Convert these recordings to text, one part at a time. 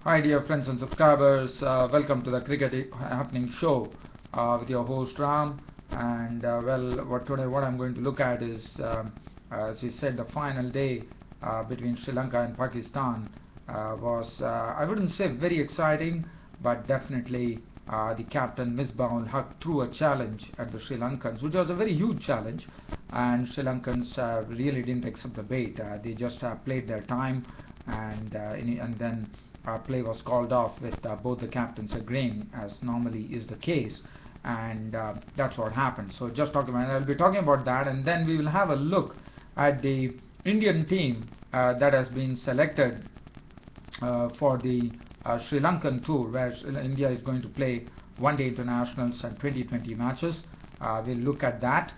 Hi dear friends and subscribers, welcome to the Cricket Happening Show with your host Ram. And what I'm going to look at is, as we said, the final day between Sri Lanka and Pakistan was, I wouldn't say very exciting, but definitely the captain Misbah-ul-Haq threw a challenge at the Sri Lankans, which was a very huge challenge, and Sri Lankans really didn't accept the bait. They just played their time, and then play was called off with both the captains agreeing, as normally is the case, and that's what happened. So just talking about, I'll be talking about that, and then we will have a look at the Indian team that has been selected for the Sri Lankan tour, where India is going to play one-day internationals and 2020 matches. We'll look at that,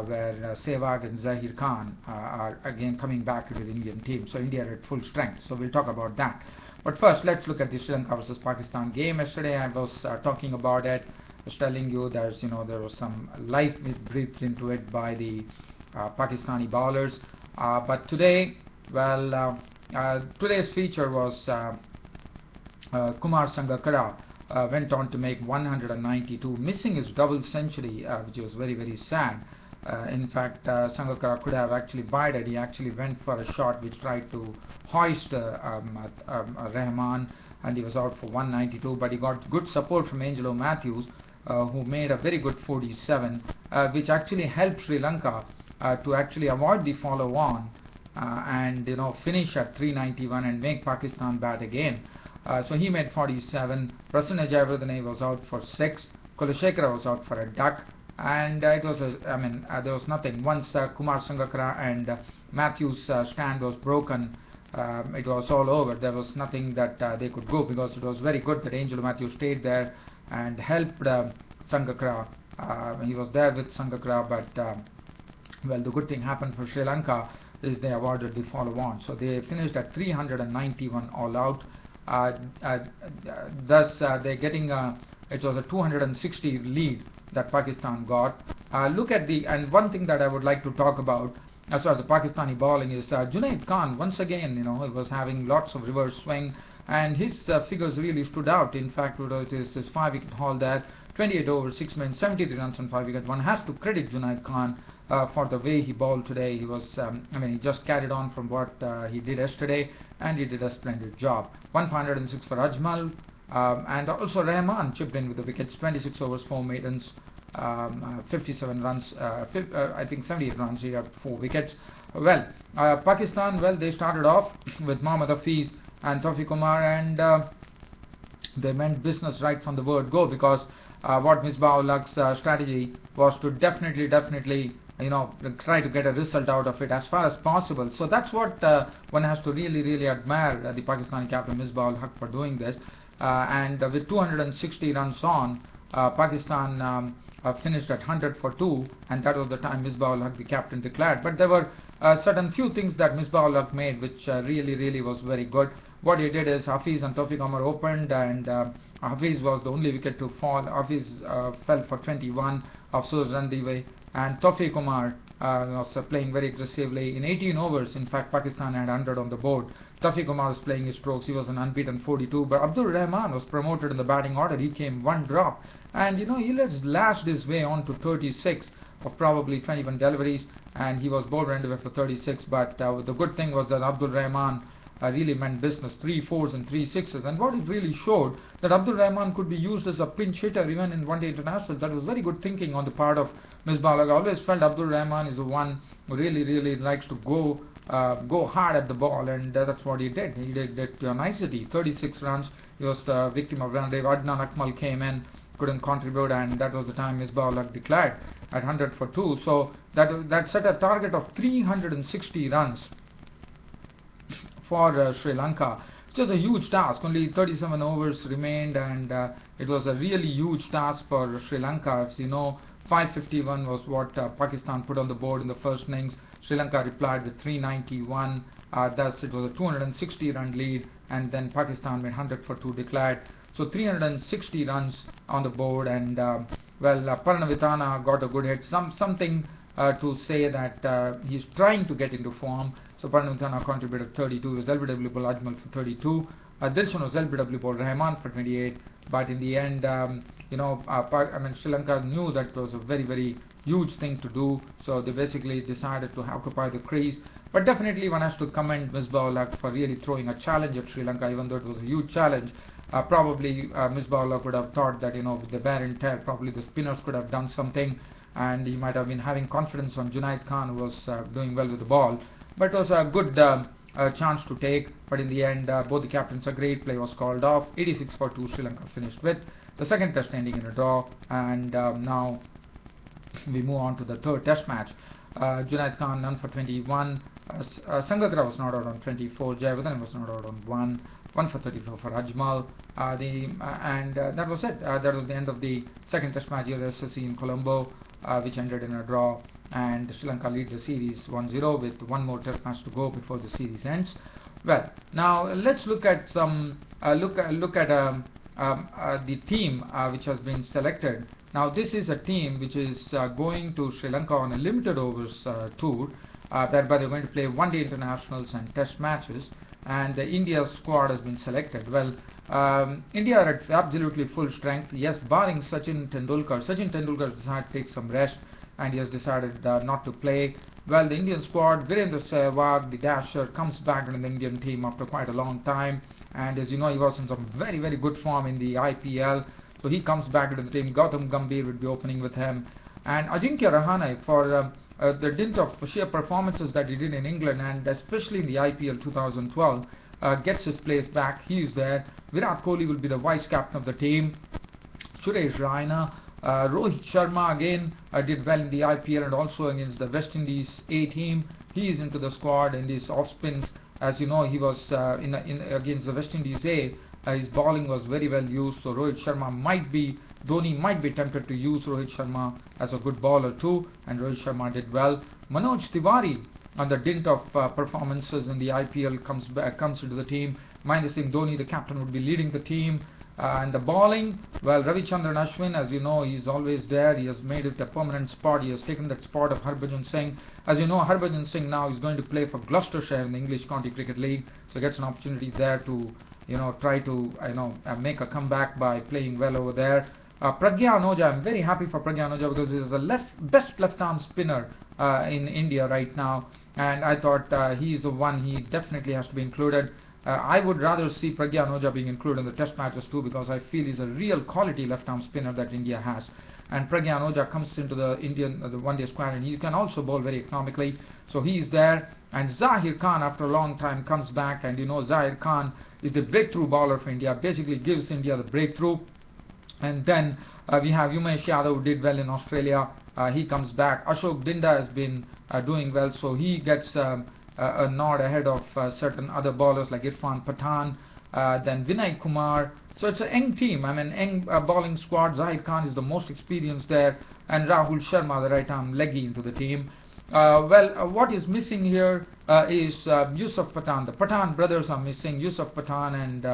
where Sehwag and Zaheer Khan are again coming back to the Indian team. So India are at full strength. So we'll talk about that. But first, let's look at the Sri Lanka versus Pakistan game. Yesterday, I was talking about it. I was telling you there was some life breathed into it by the Pakistani bowlers. But today, today's feature was Kumar Sangakkara went on to make 192, missing his double century, which was very, very sad. In fact, Sangakkara could have actually bided. He actually went for a shot which tried to hoist Rahman, and he was out for 192, but he got good support from Angelo Matthews, who made a very good 47, which actually helped Sri Lanka to actually avoid the follow-on and finish at 391 and make Pakistan bat again. So he made 47. Prasanna Jayawardene was out for 6. Kulashekara was out for a duck, and it was there was nothing. Once Kumar Sangakkara and Matthews' stand was broken, it was all over. There was nothing that they could go, because it was very good that Angelo Matthews stayed there and helped Sangakkara. He was there with Sangakkara, but the good thing happened for Sri Lanka is they avoided the follow-on. So they finished at 391 all out. Thus they're getting it was a 260 lead that Pakistan got. Look at and one thing that I would like to talk about as far as the Pakistani bowling is Junaid Khan. Once again, he was having lots of reverse swing, and his figures really stood out. In fact, it is his 5-wicket haul there, 28 overs, 6 men, 73 runs on 5 wickets. One has to credit Junaid Khan for the way he bowled today. He was, he just carried on from what he did yesterday, and he did a splendid job. 106 for Ajmal, and also Rahman chipped in with the wickets, 26 overs, 4 maidens, 57 runs, I think 78 runs. He had 4 wickets. Pakistan, they started off with Mohammad Hafiz and Tawfiq Umar, and they meant business right from the word go, because what Misbah-ul-Haq's strategy was to definitely try to get a result out of it as far as possible. So that's what one has to really admire the Pakistani captain Misbah-ul-Haq for doing this. And with 260 runs on, Pakistan finished at 100 for 2, and that was the time Misbah-ul-Haq, the captain, declared. But there were certain few things that Misbah-ul-Haq made which really was very good. What he did is Hafiz and Tawfiq Umar opened, and Hafiz was the only wicket to fall. Hafiz fell for 21 of Randiwe, and Tawfiq Umar was playing very aggressively. In 18 overs, in fact, Pakistan had 100 on the board. Tawfiq Umar was playing his strokes. He was an unbeaten 42, but Abdul Rahman was promoted in the batting order. He came one drop, and he just lashed his way on to 36 of probably 21 deliveries, and he was bowled Randiwe for 36. But the good thing was that Abdul Rahman really meant business, 3 4s and 3 6s, and what it really showed that Abdul Rahman could be used as a pinch hitter even in one-day internationals. That was very good thinking on the part of Misbah-ul-Haq. I always felt Abdul Rahman is the one who really likes to go hard at the ball, and that's what he did. He did that to a nicety. 36 runs. He was the victim of Randiwe. Adnan Akmal came in, couldn't contribute, and that was the time Misbah-ul-Haq declared at 100 for 2. So that set a target of 360 runs for Sri Lanka, which was a huge task. Only 37 overs remained, and it was a really huge task for Sri Lanka. As you know, 551 was what Pakistan put on the board in the first innings. Sri Lanka replied with 391. Thus, it was a 260 run lead, and then Pakistan made 100 for 2 declared. So 360 runs on the board, and Paranavitana got a good hit. Something to say that he's trying to get into form. So Paranamithana contributed 32, was LBW ball Ajmal for 32. Dilshan was LBW ball Rahman for 28. But in the end, Sri Lanka knew that it was a very, very huge thing to do. So they basically decided to occupy the crease. But definitely one has to commend Misbah-ul-Haq for really throwing a challenge at Sri Lanka, even though it was a huge challenge. Probably Misbah-ul-Haq would have thought that, with the wear and tear, probably the spinners could have done something, and he might have been having confidence on Junaid Khan, who was doing well with the ball. But it was a good chance to take. But in the end, both the captains agreed. Play was called off. 86 for 2 Sri Lanka finished with. The second test ending in a draw. And now we move on to the third test match. Junaid Khan none for 21. Sangakkara was not out on 24. Jayawardene was not out on 1 for 34 for Ajmal. That was it. That was the end of the second test match here at SSC in Colombo, which ended in a draw. And Sri Lanka lead the series 1-0 with one more test match to go before the series ends. Well, now let's look at some the team which has been selected. Now this is a team which is going to Sri Lanka on a limited overs tour. Thereby they're going to play one-day internationals and test matches. And the India squad has been selected. Well, India are at absolutely full strength. Yes, barring Sachin Tendulkar. Sachin Tendulkar decided to take some rest, and he has decided not to play. Well, the Indian squad, Virendra Sehwag, the dasher, comes back in the Indian team after quite a long time. And as you know, he was in some very, very good form in the IPL. So he comes back into the team. Gautam Gambhir would be opening with him. And Ajinkya Rahane, for the dint of sheer performances that he did in England, and especially in the IPL 2012, gets his place back. He is there. Virat Kohli will be the vice captain of the team. Suresh Raina. Rohit Sharma again did well in the IPL and also against the West Indies A team. He is into the squad and his off spins. As you know, he was against the West Indies A. His bowling was very well used. So Rohit Sharma Dhoni might be tempted to use Rohit Sharma as a good bowler too. And Rohit Sharma did well. Manoj Tiwari, on the dint of performances in the IPL, comes into the team. Mahendra Singh Dhoni, the captain, would be leading the team. And the bowling, well, Ravichandran Ashwin, as you know, he's always there. He has made it a permanent spot. He has taken that spot of Harbhajan Singh. As you know, Harbhajan Singh now is going to play for Gloucestershire in the English County Cricket League. So he gets an opportunity there to, try to, make a comeback by playing well over there. Pragya Anoja, I'm very happy for Pragya Anoja because he's the best left-arm spinner in India right now. And I thought he's the one. He definitely has to be included. I would rather see Pragya Anoja being included in the test matches too, because I feel he's a real quality left-arm spinner that India has. And Pragya Anoja comes into the Indian the one-day squad, and he can also bowl very economically. So he is there. And Zaheer Khan, after a long time, comes back. And Zaheer Khan is the breakthrough bowler for India, basically gives India the breakthrough. And then we have Umesh Yadav, who did well in Australia. He comes back. Ashok Dinda has been doing well, so he gets a nod ahead of certain other bowlers like Irfan Pathan, then Vinay Kumar. So it's a young team. Young bowling squad. Zaheer Khan is the most experienced there, and Rahul Sharma, the right-arm leggy, into the team. What is missing here is Yusuf Pathan. The Pathan brothers are missing. Yusuf Pathan and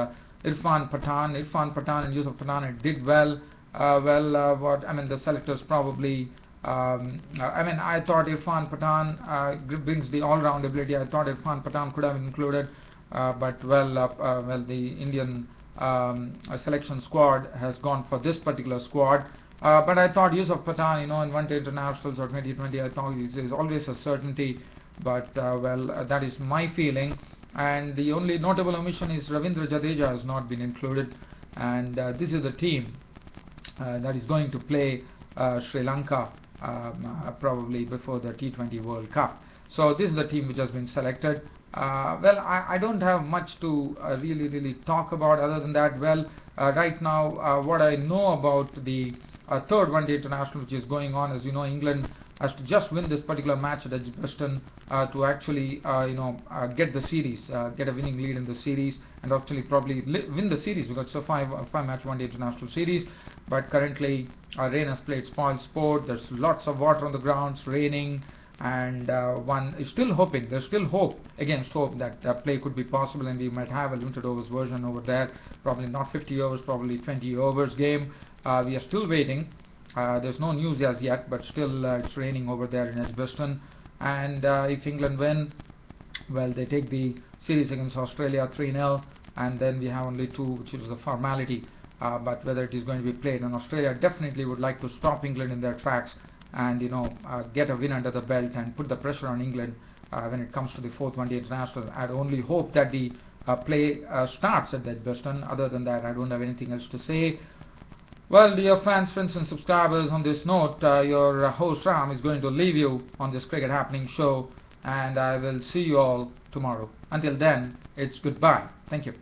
Irfan Pathan. Irfan Pathan and Yusuf Pathan did well. The selectors probably. I thought Irfan Pathan brings the all-round ability. I thought Irfan Pathan could have been included, but the Indian selection squad has gone for this particular squad. But I thought Yusuf Pathan, in one-day internationals or 2020, I thought is always a certainty. But that is my feeling. And the only notable omission is Ravindra Jadeja has not been included. And this is the team that is going to play Sri Lanka. Probably before the T20 World Cup. So this is the team which has been selected. I don't have much to really talk about other than that. Right now what I know about the third one-day international which is going on, as you know, England has to just win this particular match at Edgbaston to actually get the series, get a winning lead in the series, and actually probably win the series, because it's a five-match one-day international series. But currently rain has played spoil sport. There's lots of water on the ground. It's raining, and one is still hoping. There's still hope against hope that play could be possible, and we might have a limited overs version over there. Probably not 50 overs, probably 20 overs game. We are still waiting. There's no news as yet, but still it's raining over there in Edgbaston. And if England win, well, they take the series against Australia 3-0, and then we have only two, which is a formality. But whether it is going to be played, and Australia definitely would like to stop England in their tracks and get a win under the belt and put the pressure on England when it comes to the fourth one-day international. I'd only hope that the play starts at that Edgbaston. Other than that, I don't have anything else to say. Well, dear fans, friends and subscribers, on this note, your host Ram is going to leave you on this Cricket Happening show, and I will see you all tomorrow. Until then, it's goodbye. Thank you.